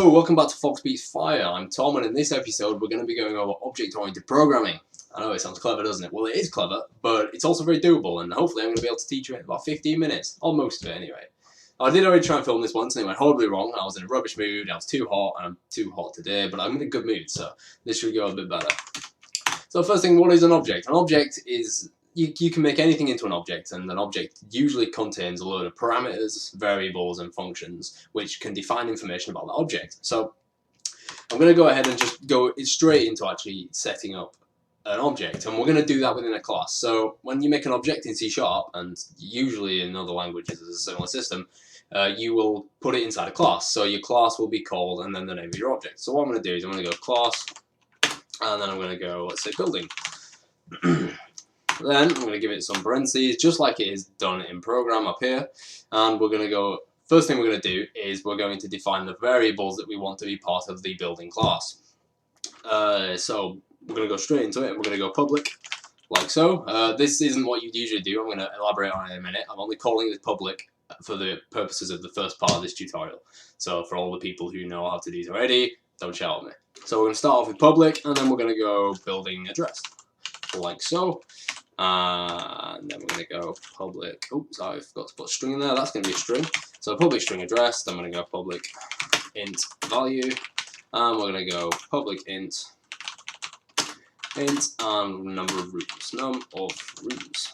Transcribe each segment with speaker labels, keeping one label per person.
Speaker 1: Hello, welcome back to Fox Beats Fire. I'm Tom, and in this episode we're going to be going over object-oriented programming. I know it sounds clever, doesn't it? Well, it is clever, but it's also very doable, and hopefully I'm going to be able to teach you in about 15 minutes, or most of it anyway. I did already try and film this once, and it went horribly wrong. I was in a rubbish mood, I was too hot, and I'm too hot today, but I'm in a good mood, so this should go a bit better. So first thing, what is an object? An object is... You can make anything into an object, and an object usually contains a load of parameters, variables, and functions which can define information about the object. So I'm going to go ahead and just go straight into actually setting up an object, and we're going to do that within a class. So when you make an object in C#, and usually in other languages there's a similar system, you will put it inside a class. So your class will be called and then the name of your object. So what I'm going to do is I'm going to go class, and then I'm going to go, let's say, building. Then I'm going to give it some parentheses, just like it is done in program up here. And we're going to go, first thing we're going to do is we're going to define the variables that we want to be part of the building class. So we're going to go straight into it, and we're going to go public, like so. This isn't what you'd usually do. I'm going to elaborate on it in a minute. I'm only calling this public for the purposes of the first part of this tutorial. So for all the people who know how to do this already, don't shout at me. So we're going to start off with public, and then we're going to go building address, like so. And then we're going to go public, oops, I forgot to put a string in there, that's going to be a string. So public string address, then we're going to go public int value, and we're going to go public int and number of rooms, num of rooms.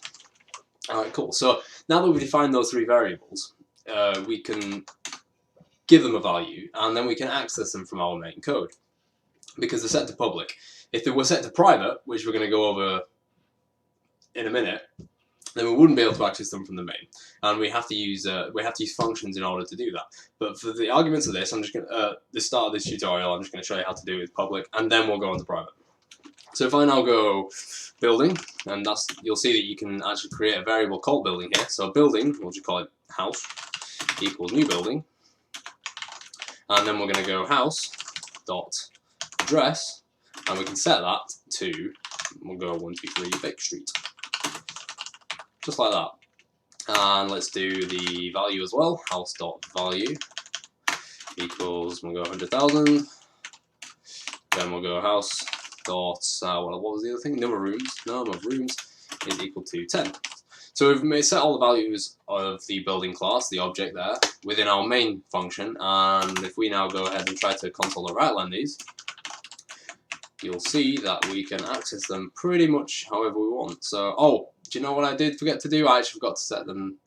Speaker 1: Alright, cool. So now that we've defined those three variables, we can give them a value, and then we can access them from our main code, because they're set to public. If they were set to private, which we're going to go over in a minute, then we wouldn't be able to access them from the main, and we have to use functions in order to do that. But for the arguments of this, I'm just going to the start of this tutorial, I'm just going to show you how to do it with public, and then we'll go on to private. So if I now go building, and you'll see that you can actually create a variable called building here. So building, we'll just call it house equals new building, and then we're going to go house dot address, and we can set that to, we'll go 123 Baker Street. Just like that. And let's do the value as well. House.value equals, we'll go 100,000. Then we'll go house dot, what was the other thing? Number of rooms is equal to 10. So we've set all the values of the building class, the object there, within our main function. And if we now go ahead and try to console or write-line these, you'll see that we can access them pretty much however we want. So, oh, do you know what I did forget to do? I actually forgot to set them.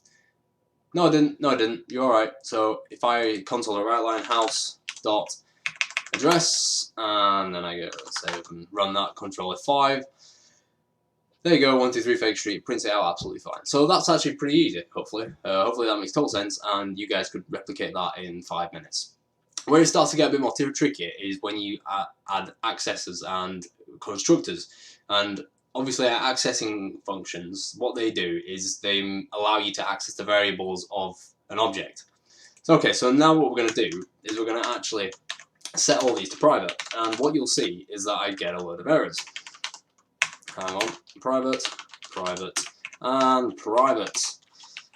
Speaker 1: No, I didn't. You're alright. So if I console or write line house dot address, and then I go, let's say I can run that, control F5. There you go, 123 Baker Street, prints it out absolutely fine. So that's actually pretty easy, hopefully. Hopefully that makes total sense, and you guys could replicate that in 5 minutes. Where it starts to get a bit more tricky is when you add accessors and constructors. And obviously accessing functions, what they do is they allow you to access the variables of an object. So okay, so now what we're going to do is we're going to actually set all these to private. And what you'll see is that I get a load of errors. Hang on, private, and private.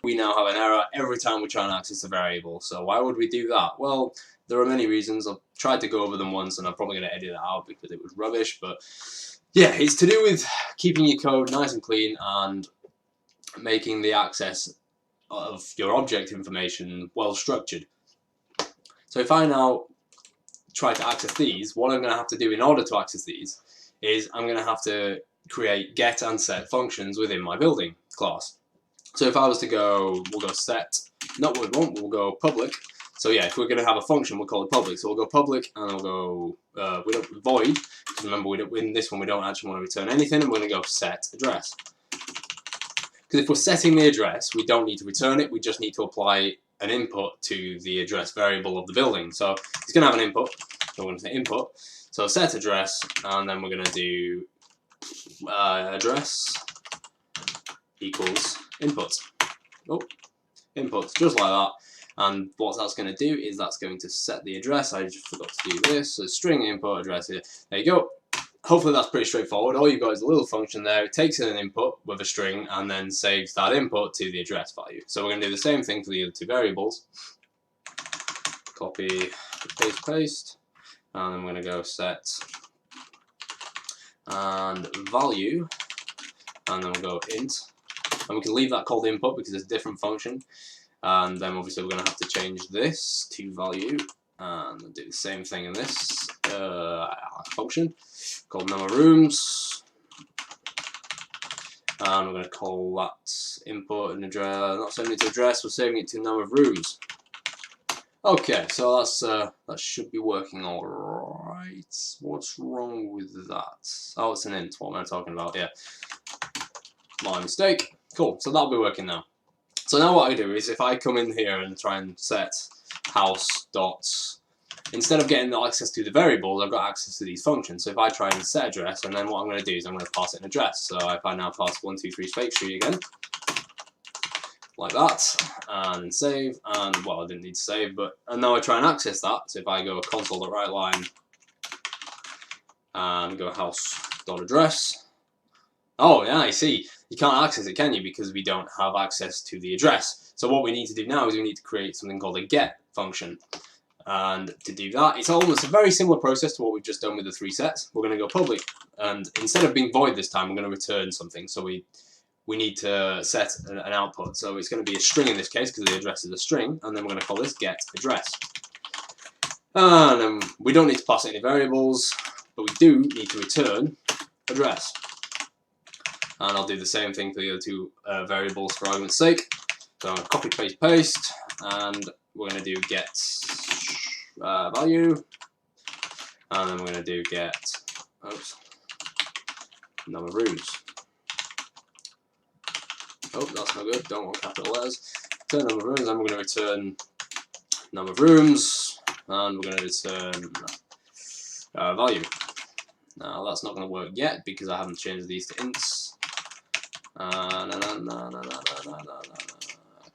Speaker 1: We now have an error every time we try and access a variable. So why would we do that? Well, there are many reasons. I've tried to go over them once, and I'm probably going to edit it out because it was rubbish. But yeah, it's to do with keeping your code nice and clean and making the access of your object information well structured. So if I now try to access these, what I'm going to have to do in order to access these is I'm going to have to create get and set functions within my building class. So if I was to go, we'll go set, not what we want, we'll go public. So yeah, if we're going to have a function, we'll call it public. So we'll go public, and I'll go void. Because remember, in this one we don't actually want to return anything, and we're going to go set address. Because if we're setting the address, we don't need to return it. We just need to apply an input to the address variable of the building. So it's going to have an input. So we're going to say input. So set address, and then we're going to do address equals input. Oh, inputs, just like that. And what that's going to do is that's going to set the address. I just forgot to do this. So string input address here. There you go. Hopefully that's pretty straightforward. All you've got is a little function there. It takes in an input with a string and then saves that input to the address value. So we're going to do the same thing for the other two variables. Copy paste, paste, and then we're going to go set and value, and then we'll go int, and we can leave that called input because it's a different function, and then obviously we're going to have to change this to value, and do the same thing in this function called number rooms, and we're going to call that input and address, not saving it to address, we're saving it to number of rooms. Okay, so that's that should be working all right. What's wrong with that? Oh, it's an int. What am I talking about? Yeah, my mistake. Cool. So that'll be working now. So now what I do is if I come in here and try and set house dots, instead of getting access to the variables, I've got access to these functions. So if I try and set address, and then what I'm going to do is I'm going to pass it an address. So if I now pass 123 Spake Street again, like that, and save, and well, I didn't need to save, and now I try and access that. So if I go console.writeLine and go house.address, oh yeah, I see, you can't access it, can you, because we don't have access to the address. So what we need to do now is we need to create something called a get function, and to do that, it's almost a very similar process to what we've just done with the 3 sets. We're going to go public, and instead of being void this time, we're going to return something. So we need to set an output. So it's going to be a string in this case because the address is a string, and then we're going to call this get address. And we don't need to pass any variables, but we do need to return address. And I'll do the same thing for the other 2 variables for argument's sake. So I'm going to copy, paste, paste, and we're going to do get value, and then we're going to do get number of rooms. Oh, that's no good. Don't want capital letters. Return number of rooms, and we're going to return number of rooms, and we're going to return value. Now that's not going to work yet because I haven't changed these to ints.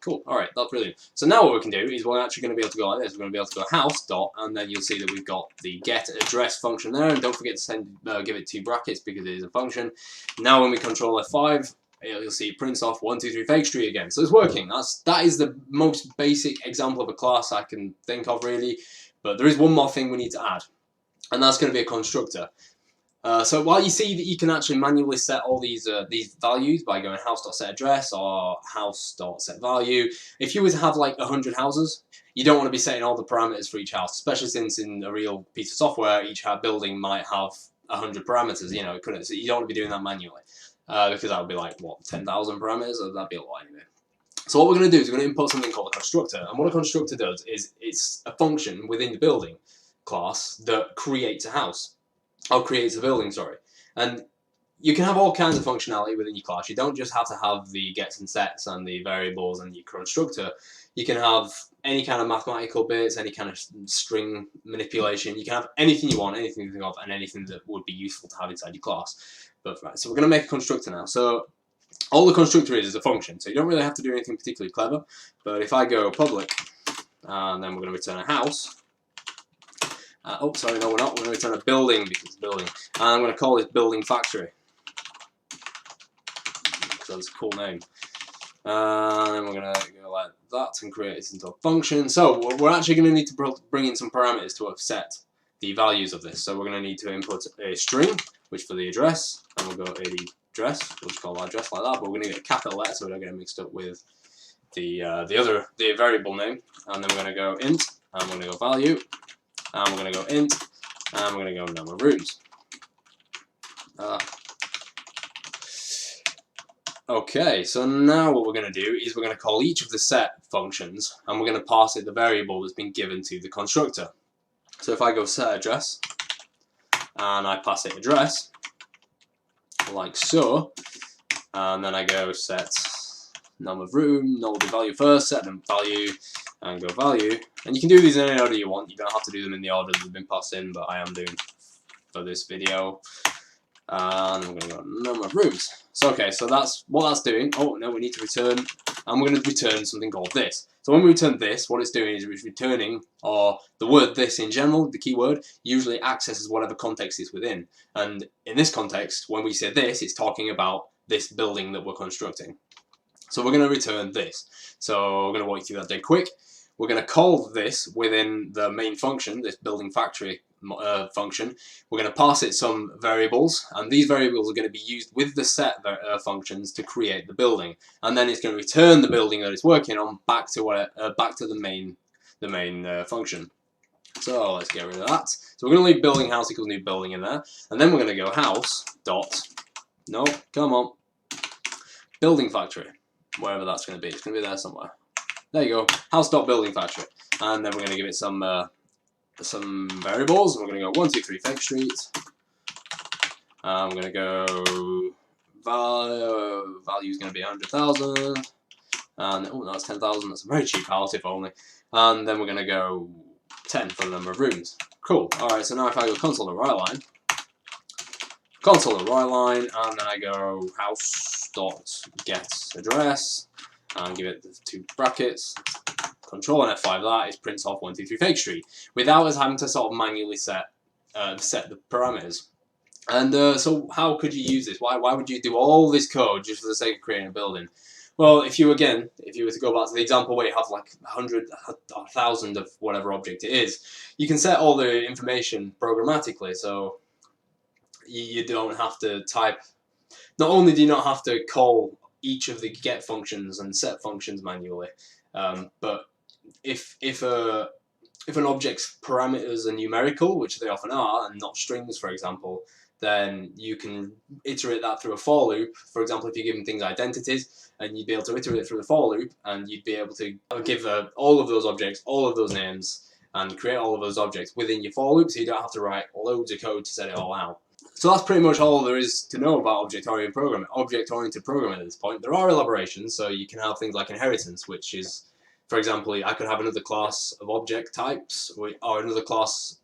Speaker 1: Cool. All right, that's brilliant. So now what we can do is we're actually going to be able to go like this. We're going to be able to go house dot, and then you'll see that we've got the get address function there. And don't forget to give it 2 brackets because it is a function. Now when we control F5. You'll see it prints off 123 Fake Street again. So it's working. That is the most basic example of a class I can think of, really. But there is one more thing we need to add, and that's going to be a constructor. So while you see that you can actually manually set all these values by going house.setAddress or house.setValue, if you were to have like 100 houses, you don't want to be setting all the parameters for each house, especially since in a real piece of software, each building might have 100 parameters. You know, it couldn't. So you don't want to be doing that manually. Because that would be like, what, 10,000 parameters? Or that'd be a lot anyway. So what we're going to do is we're going to import something called a constructor. And what a constructor does is it's a function within the building class that creates a house. Or creates a building, sorry. And you can have all kinds of functionality within your class. You don't just have to have the gets and sets and the variables and your constructor. You can have any kind of mathematical bits, any kind of string manipulation. You can have anything you want, anything you think of, and anything that would be useful to have inside your class. But right, so we're going to make a constructor now. So all the constructor is a function, so you don't really have to do anything particularly clever. But if I go public, and then we're going to return a house. Oh, sorry, no, we're not. We're going to return a building because it's building. And I'm going to call this building factory. So that's a cool name. And then we're going to go like that and create it into a function. So we're actually going to need to bring in some parameters to offset the values of this. So we're going to need to input a string, which for the address, and we'll go address. We'll just call that address like that. But we're going to get a capital letter so we don't get it mixed up with the variable name. And then we're going to go int, and we're going to go value, and we're going to go int, and we're going to go number of rooms. Okay, so now what we're going to do is we're going to call each of the set functions, and we're going to pass it the variable that's been given to the constructor. So if I go set address, and I pass it address, like so, and then I go set number of room, null the value first, set them value, and go value. And you can do these in any order you want. You don't have to do them in the order that they've been passed in, but I am doing for this video. And we're going to go number of rooms. So okay, so that's what that's doing. Oh no, we need to return, and we're going to return something called this. So when we return this, what it's doing is it's returning, or the word this in general, the keyword, usually accesses whatever context it's within. And in this context, when we say this, it's talking about this building that we're constructing. So we're going to return this. So we're going to walk you through that dead quick. we're going to call this within the main function, this building factory function. We're going to pass it some variables, and these variables are going to be used with the set functions to create the building, and then it's going to return the building that it's working on back to the main function. So let's get rid of that. So we're going to leave building house equals new building in there, and then we're going to go house dot, no, come on, building factory, wherever that's going to be. It's going to be there somewhere. There you go, house dot building factory, and then we're going to give it some variables. We're going to go 123 Fake Street. I'm going to go value is going to be 100,000, and oh, that's 10,000. That's a very cheap house, if only. And then we're going to go 10 for the number of rooms. Cool. Alright, so now if I go console.writeLine, and then I go house.getAddress, and give it the 2 brackets, Control and F5 that, it prints off 123 Fake Street, without us having to sort of manually set the parameters. And so how could you use this? Why would you do all this code just for the sake of creating a building? Well, if you were to go back to the example where you have like 100 or 1,000 of whatever object it is, you can set all the information programmatically, so you don't have to type. Not only do you not have to call each of the get functions and set functions manually, but if an object's parameters are numerical, which they often are, and not strings, for example, then you can iterate that through a for loop. For example, if you're giving things identities, and you'd be able to iterate through the for loop, and you'd be able to give all of those objects, all of those names, and create all of those objects within your for loop, so you don't have to write loads of code to set it all out. So that's pretty much all there is to know about object-oriented programming at this point. There are elaborations, so you can have things like inheritance, which is, for example, I could have another class of object types, or another class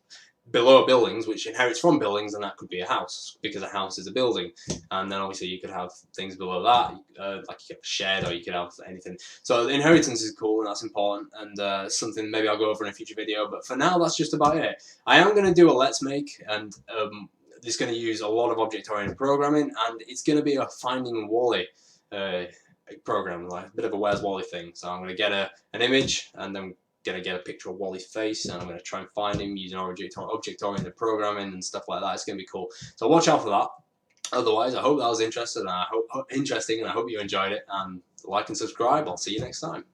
Speaker 1: below buildings, which inherits from buildings, and that could be a house, because a house is a building. And then obviously you could have things below that, like you could have a shed, or you could have anything. So inheritance is cool, and that's important, and something maybe I'll go over in a future video, but for now that's just about it. I am going to do a Let's Make, and it's going to use a lot of object-oriented programming, and it's going to be a Finding Wally program, like a bit of a Where's Wally thing. So I'm going to get an image, and then going to get a picture of Wally's face, and I'm going to try and find him using object-oriented programming and stuff like that. It's going to be cool. So watch out for that. Otherwise, I hope that was interesting, and I hope you enjoyed it. And like and subscribe. I'll see you next time.